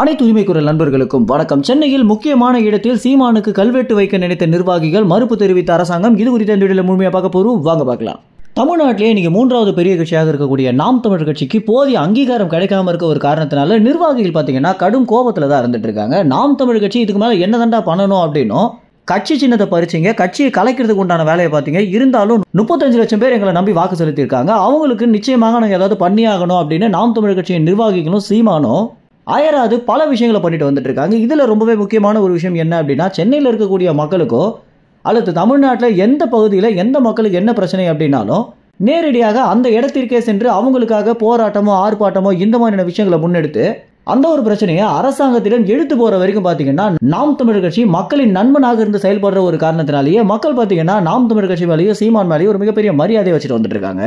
அனைத்து உரிமை குரல் நண்பர்களுக்கும் வணக்கம். சென்னையில் முக்கியமான இடத்தில் சீமானுக்கு கல்வெட்டு வைக்க நினைத்த நிர்வாகிகள் மறுப்பு தெரிவித்த அரசாங்கம். இது குறித்த இந்த வீடியோல முழுமையாக பார்க்க போறோம். வாங்க பார்க்கலாம். தமிழ்நாட்டிலே இன்னைக்கு மூன்றாவது பெரிய கட்சியாக இருக்கக்கூடிய நாம் தமிழர் கட்சிக்கு போதிய அங்கீகாரம் கிடைக்காம இருக்க ஒரு காரணத்தினால நிர்வாகிகள் பார்த்தீங்கன்னா கடும் கோபத்துல தான் இருந்துட்டு இருக்காங்க. நாம் தமிழர் கட்சி இதுக்கு மேல என்னதாண்டா பண்ணணும் அப்படின்னும் கட்சி சின்னத்தை பறிச்சிங்க, கட்சியை கலைக்கிறதுக்கு உண்டான வேலையை பார்த்தீங்க. இருந்தாலும் 35 லட்சம் பேர் எங்களை நம்பி வாக்கு செலுத்தியிருக்காங்க, அவங்களுக்கு நிச்சயமாக நாங்கள் ஏதாவது பண்ணி ஆகணும் அப்படின்னு நாம் தமிழர் கட்சியின் நிர்வாகிகளும் சீமானும் அயராது பல விஷயங்களை பண்ணிட்டு வந்துட்டு இருக்காங்க. இதுல ரொம்பவே முக்கியமான ஒரு விஷயம் என்ன அப்படின்னா, சென்னையில் இருக்கக்கூடிய மக்களுக்கோ அல்லது தமிழ்நாட்டில் எந்த பகுதியில் எந்த மக்களுக்கு என்ன பிரச்சனை அப்படின்னாலும் நேரடியாக அந்த இடத்திற்கே சென்று அவங்களுக்காக போராட்டமோ ஆர்ப்பாட்டமோ இந்த மாதிரியான விஷயங்களை முன்னெடுத்து அந்த ஒரு பிரச்சனையை அரசாங்கத்திடம் எடுத்து போற வரைக்கும் பாத்தீங்கன்னா நாம் தமிழர் கட்சி மக்களின் நண்பனாக இருந்து செயல்படுற ஒரு காரணத்தினாலேயே மக்கள் பாத்தீங்கன்னா நாம் தமிழர் கட்சி மேலேயும் சீமான் மேலேயும் ஒரு மிகப்பெரிய மரியாதையை வச்சுட்டு வந்துட்டு இருக்காங்க.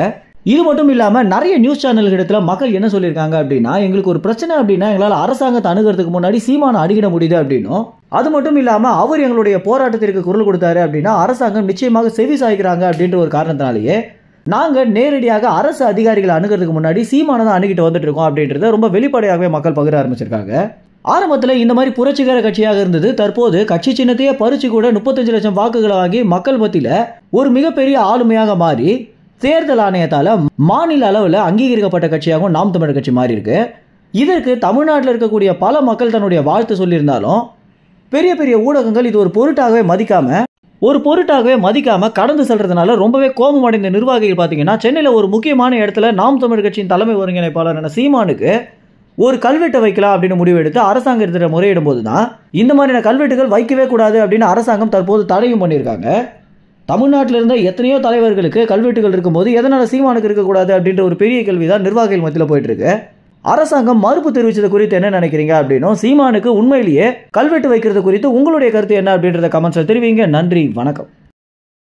இது மட்டும் இல்லாம நிறைய நியூஸ் சேனல்கள் இடத்துல மக்கள் என்ன சொல்லியிருக்காங்க அப்படின்னா, எங்களுக்கு ஒரு பிரச்சனை அப்படின்னா எங்களால் அரசாங்கத்தை அணுகிறதுக்கு முன்னாடி சீமானை அணுகிட முடியுது அப்படின்னும், அது மட்டும் இல்லாம அவர் எங்களுடைய போராட்டத்திற்கு குரல் கொடுத்தாரு அப்படின்னா அரசாங்கம் நிச்சயமாக செவி சாய்க்கிறாங்க அப்படின்ற ஒரு காரணத்தினாலேயே நாங்க நேரடியாக அரசு அதிகாரிகளை அணுகிறதுக்கு முன்னாடி சீமானை தான் அணுகிட்டு வந்துட்டு இருக்கோம் அப்படின்றத ரொம்ப வெளிப்படையாகவே மக்கள் பகிர ஆரம்பிச்சிருக்காங்க. ஆரம்பத்தில் இந்த மாதிரி புரட்சிகர கட்சியாக இருந்தது. தற்போது கட்சி சின்னத்தையே பறிச்சு கூட 35 லட்சம் வாக்குகளை வாங்கி மக்கள் மத்தியில ஒரு மிகப்பெரிய ஆளுமையாக மாறி தேர்தல் ஆணையத்தால மாநில அளவில் அங்கீகரிக்கப்பட்ட கட்சியாகவும் நாம் தமிழர் கட்சி மாறி இருக்கு. இதற்கு தமிழ்நாட்டில் இருக்கக்கூடிய பல மக்கள் தன்னுடைய வாழ்த்து சொல்லியிருந்தாலும் பெரிய பெரிய ஊடகங்கள் இது ஒரு பொருட்டாகவே மதிக்காம கடந்து செல்றதுனால ரொம்பவே கோபம் அடைந்த நிர்வாகிகள் பார்த்தீங்கன்னா சென்னையில் ஒரு முக்கியமான இடத்துல நாம் தமிழர் கட்சியின் தலைமை ஒருங்கிணைப்பாளரான சீமானுக்கு ஒரு கல்வெட்டை வைக்கலாம் அப்படின்னு முடிவெடுத்து அரசாங்கத்திட்ட முறையிடும் போது தான் இந்த மாதிரியான கல்வெட்டுகள் வைக்கவே கூடாது அப்படின்னு அரசாங்கம் தற்போது தடையும் பண்ணியிருக்காங்க. தமிழ்நாட்டில் இருந்த எத்தனையோ தலைவர்களுக்கு கல்வெட்டுகள் இருக்கும்போது எதனால சீமானுக்கு இருக்கக்கூடாது அப்படின்ற ஒரு பெரிய கேள்விதான் நிர்வாகிகள் மத்தியில் போயிட்டு இருக்கு. அரசாங்கம் மறுப்பு தெரிவிச்சது குறித்து என்ன நினைக்கிறீங்க அப்படின்னும், சீமானுக்கு உண்மையிலேயே கல்வெட்டு வைக்கிறது குறித்து உங்களுடைய கருத்து என்ன அப்படின்றத கமெண்ட்ஸ்ல தெரிவிங்க. நன்றி, வணக்கம்.